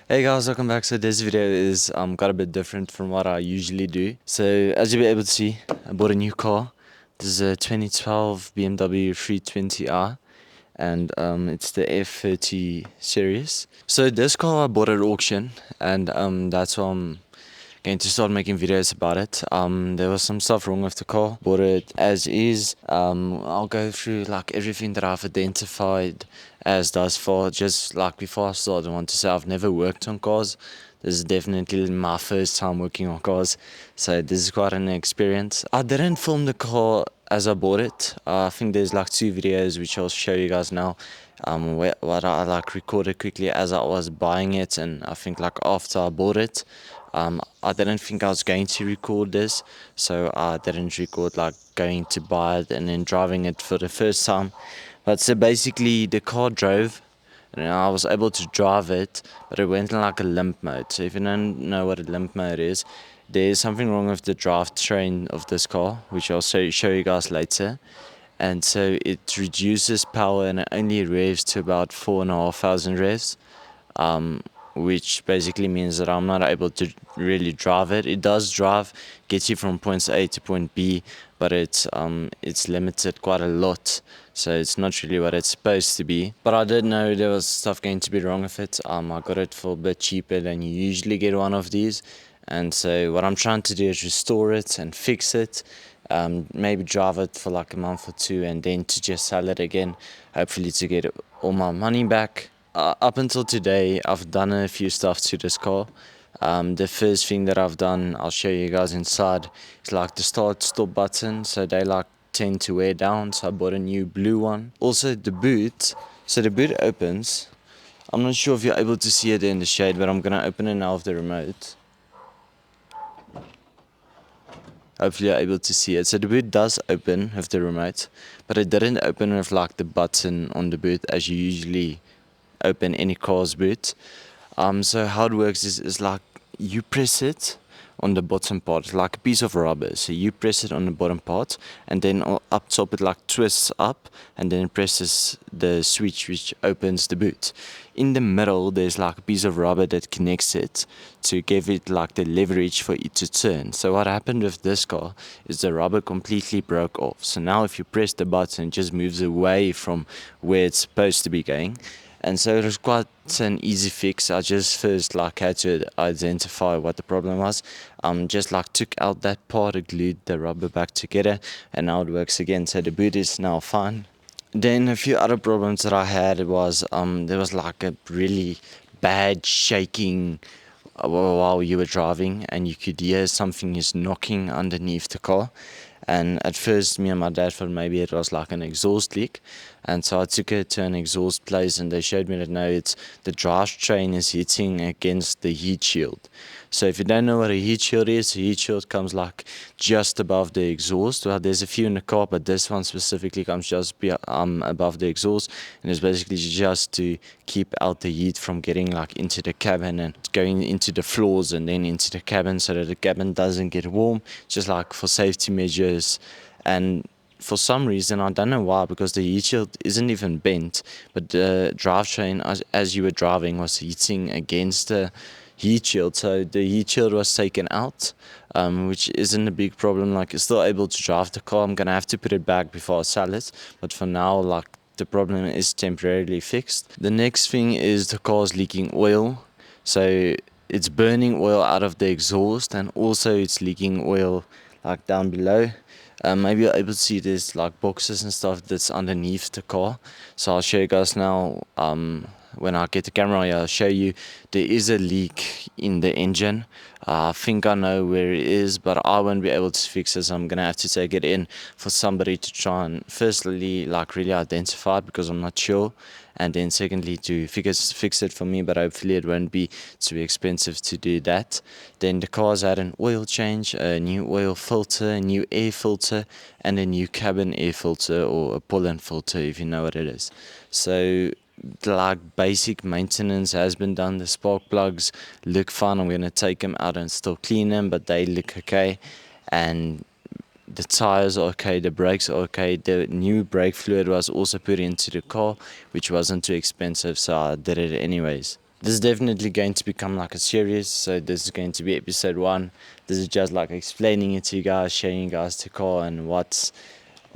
Hey guys, welcome back. So this video is got a bit different from what I usually do. So as you'll be able to see, I bought a new car. This is a 2012 BMW 320i, and it's the F30 series. So this car I bought at auction, and that's why I'm going to start making videos about it. There was some stuff wrong with the car. Bought it as is. I'll go through like everything that I've identified as thus far. Just like before I start, I want to say I've never worked on cars. This is definitely my first time working on cars, so this is quite an experience. I didn't film the car as I bought it. I think there's like 2 videos which I'll show you guys now. What I like recorded quickly as I was buying it, and I think like after I bought it. I didn't think I was going to record this, so I didn't record like going to buy it and then driving it for the first time. But so basically the car drove, and I was able to drive it, but it went in like a limp mode. So if you don't know what a limp mode is, there's something wrong with the drivetrain of this car, which I'll show you guys later. And so it reduces power and it only revs to about 4,500 revs. Which basically means that I'm not able to really drive it. It does drive, gets you from point A to point B, but it's limited quite a lot, so it's not really what it's supposed to be. But I did know there was stuff going to be wrong with it. I got it for a bit cheaper than you usually get one of these, and so what I'm trying to do is restore it and fix it. Maybe drive it for like a month or two, and then to just sell it again, hopefully to get all my money back. Up until today, I've done a few stuff to this car. The first thing that I've done, I'll show you guys inside, is like the stop button. So they like tend to wear down, so I bought a new blue one. Also the boot, so the boot opens. I'm not sure if you're able to see it in the shade, but I'm gonna open it now with the remote. Hopefully you're able to see it. So the boot does open with the remote, but it didn't open with like the button on the boot as you usually open any car's boot. So how it works is like you press it on the bottom part, like a piece of rubber. So you press it on the bottom part, and then up top it like twists up, and then presses the switch which opens the boot. In the middle there's like a piece of rubber that connects it to give it like the leverage for it to turn. So what happened with this car is the rubber completely broke off. So now if you press the button, it just moves away from where it's supposed to be going. And so it was quite an easy fix. I just first like had to identify what the problem was. Just like took out that part, glued the rubber back together, and now it works again. So the boot is now fine. Then a few other problems that I had was there was like a really bad shaking while you were driving, and you could hear something is knocking underneath the car. And at first me and my dad thought maybe it was like an exhaust leak, and so I took it to an exhaust place, and they showed me that no, it's the drivetrain is hitting against the heat shield. So if you don't know what a heat shield is, a heat shield comes like just above the exhaust. Well, there's a few in the car, but this one specifically comes just above the exhaust, and it's basically just to keep out the heat from getting like into the cabin and going into the floors and then into the cabin, so that the cabin doesn't get warm, just like for safety measures. And for some reason, I don't know why, because the heat shield isn't even bent, but the drivetrain as you were driving was heating against the heat shield, so the heat shield was taken out, which isn't a big problem. Like, you're still able to drive the car. I'm gonna have to put it back before I sell it, but for now, like, the problem is temporarily fixed. The next thing is the car's leaking oil. So it's burning oil out of the exhaust, and also it's leaking oil like down below. Maybe you're able to see there's like boxes and stuff that's underneath the car. So I'll show you guys now. When I get the camera here, I'll show you there is a leak in the engine. I think I know where it is, but I won't be able to fix it, so I'm gonna have to take it in for somebody to try and firstly like really identify it, because I'm not sure, and then secondly to fix it for me, but hopefully it won't be too expensive to do that. Then the car's had an oil change, a new oil filter, a new air filter, and a new cabin air filter, or a pollen filter if you know what it is. So like basic maintenance has been done. The spark plugs look fine. I'm gonna take them out and still clean them, but they look okay. And the tires are okay, the brakes are okay. The new brake fluid was also put into the car, which wasn't too expensive, so I did it anyways. This is definitely going to become like a series, so this is going to be episode 1. This is just like explaining it to you guys, showing you guys the car and what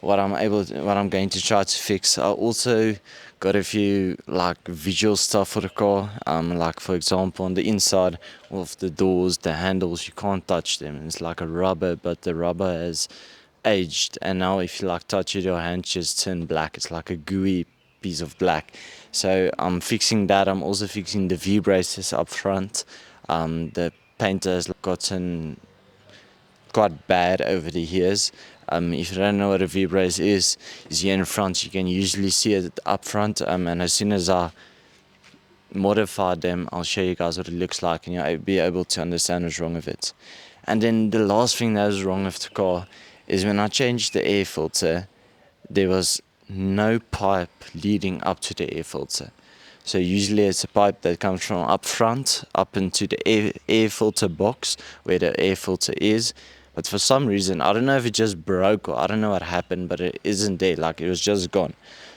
I'm going to try to fix. I also got a few like visual stuff for the car, like for example on the inside of the doors, the handles, you can't touch them. It's like a rubber, but the rubber has aged, and now if you like touch it, your hand just turn black. It's like a gooey piece of black. So I'm fixing that. I'm also fixing the V braces up front. The paint has gotten quite bad over the years. If you don't know what a V-brace is here in front, you can usually see it up front, and as soon as I modify them, I'll show you guys what it looks like, and you'll be able to understand what's wrong with it. And then the last thing that was wrong with the car is when I changed the air filter, there was no pipe leading up to the air filter. So usually it's a pipe that comes from up front up into the air filter box where the air filter is. But for some reason, I don't know if it just broke or I don't know what happened, but it isn't there. Like, it was just gone.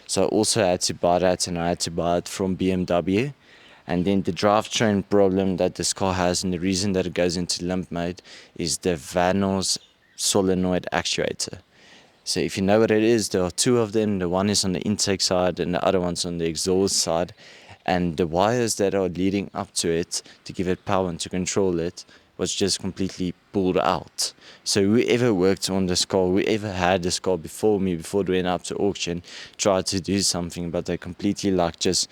So I also had to buy that, and I had to buy it from BMW. And then the drivetrain problem that this car has, and the reason that it goes into limp mode, is the Vanos solenoid actuator. So if you know what it is, there are two of them. The one is on the intake side and the other one's on the exhaust side. And the wires that are leading up to it to give it power and to control it was just completely pulled out. So whoever worked on this car, whoever had this car before me, before it went up to auction, tried to do something, but they completely like just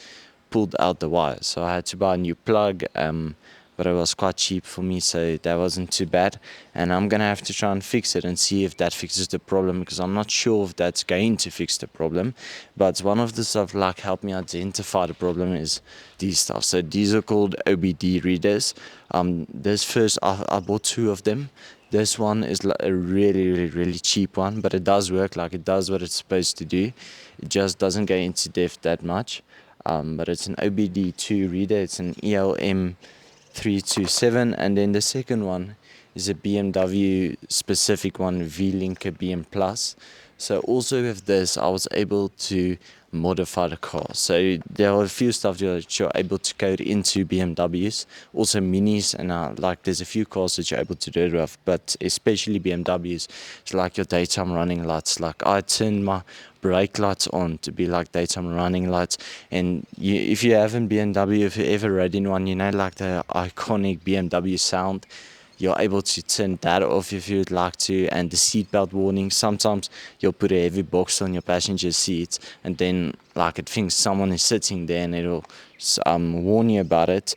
pulled out the wires. So I had to buy a new plug, but it was quite cheap for me, so that wasn't too bad. And I'm gonna have to try and fix it and see if that fixes the problem, because I'm not sure if that's going to fix the problem. But one of the stuff like helped me identify the problem is these stuff. So these are called OBD readers. This first I bought 2 of them. This one is like a really cheap one, but it does work. Like, it does what it's supposed to do. It just doesn't go into depth that much. But it's an OBD2 reader. It's an ELM 327, and then the second one is a BMW specific one, V-Linker BM Plus. So also with this, I was able to modify the car. So there are a few stuff that you're able to code into BMWs, also minis, and like there's a few cars that you're able to do it with, but especially BMWs. It's like your daytime running lights. Like, I turned my brake lights on to be like daytime running lights, and if you haven't BMW, if you ever rode in one, you know, like the iconic BMW sound. You're able to turn that off if you'd like to, and the seatbelt warning. Sometimes you'll put a heavy box on your passenger seat, and then like it thinks someone is sitting there, and it'll warn you about it.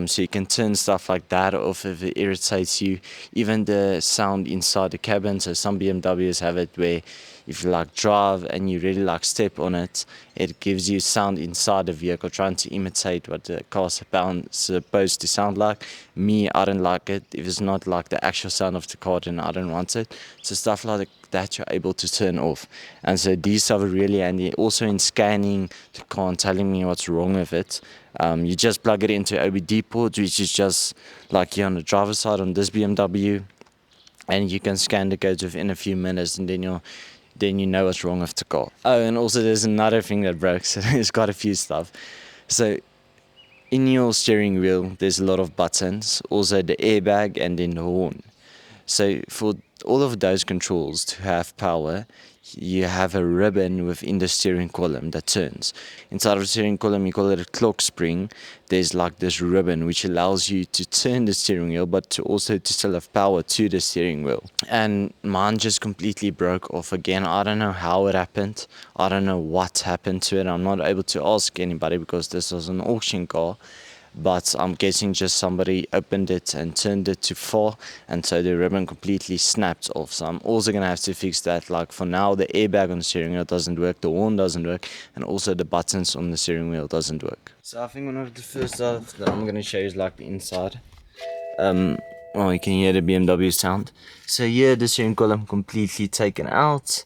So you can turn stuff like that off if it irritates you. Even the sound inside the cabin. So some BMWs have it where if you like drive and you really like step on it, it gives you sound inside the vehicle, trying to imitate what the car's supposed to sound like. Me, I don't like it. If it's not like the actual sound of the car, then I don't want it. So stuff like that you're able to turn off. And so these are really handy. Also in scanning the car and telling me what's wrong with it. You just plug it into OBD port, which is just like here on the driver's side on this BMW, and you can scan the codes within a few minutes, and then you know what's wrong with the car. Oh, and also there's another thing that broke, so there's quite a few stuff. So in your steering wheel, there's a lot of buttons, also the airbag and then the horn. So for all of those controls to have power, you have a ribbon within the steering column that turns. Inside of the steering column, you call it a clock spring. There's like this ribbon which allows you to turn the steering wheel, but to also to still have power to the steering wheel. And mine just completely broke off again. I don't know how it happened. I don't know what happened to it. I'm not able to ask anybody because this was an auction car. But I'm guessing just somebody opened it and turned it too far, and so the ribbon completely snapped off. So I'm also gonna have to fix that. Like, for now, the airbag on the steering wheel doesn't work, the horn doesn't work, and also the buttons on the steering wheel doesn't work. So I think one of the first stuff that I'm gonna show you is like the inside. Well, you can hear the BMW sound. So here, the steering column completely taken out.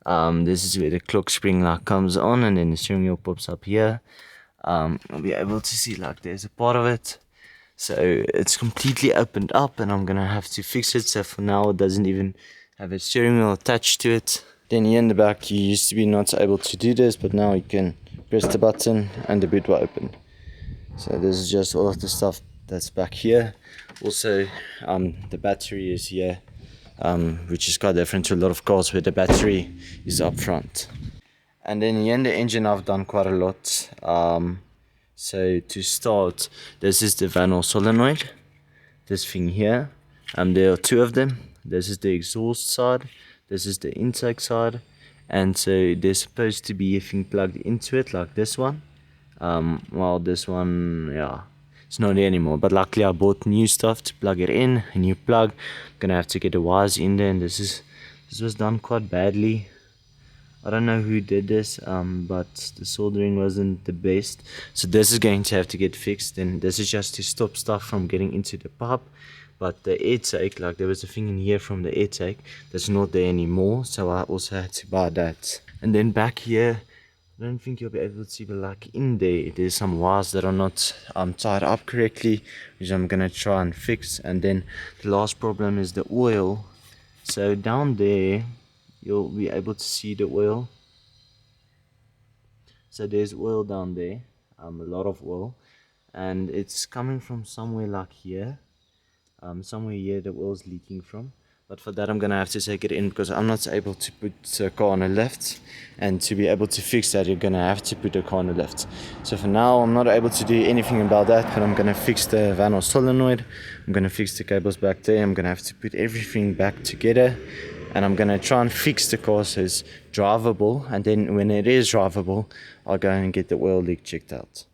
This is where the clock spring like comes on, and then the steering wheel pops up here. I'll be able to see like there's a part of it, so it's completely opened up, and I'm gonna have to fix it. So for now, it doesn't even have a steering wheel attached to it. Then here in the back, you used to be not able to do this, but now you can press the button and the boot will open. So this is just all of the stuff that's back here. Also, the battery is here, which is quite different to a lot of cars where the battery is up front. And then here in the engine I've done quite a lot. So to start, this is the Van solenoid, this thing here. There are two of them. This is the exhaust side, this is the intake side, and so there's supposed to be a thing plugged into it like this one. Well, this one, yeah, it's not there anymore, but luckily I bought new stuff to plug it in, a new plug. I'm gonna have to get the wires in there, and this was done quite badly. I don't know who did this, but the soldering wasn't the best. So this is going to have to get fixed, and this is just to stop stuff from getting into the pipe. But the air take, like there was a thing in here from the air take that's not there anymore, so I also had to buy that. And then back here, I don't think you'll be able to see, but like in there's some wires that are not tied up correctly, which I'm gonna try and fix. And then the last problem is the oil. So down there, you'll be able to see the oil. So there's oil down there, a lot of oil, and it's coming from somewhere like here. Somewhere here the oil's leaking from. But for that I'm gonna have to take it in, because I'm not able to put a car on a lift, and to be able to fix that you're gonna have to put a car on a lift. So for now I'm not able to do anything about that, but I'm gonna fix the Van solenoid, I'm gonna fix the cables back there, I'm gonna have to put everything back together, and I'm gonna try and fix the car so it's drivable, and then when it is drivable I'll go and get the oil leak checked out.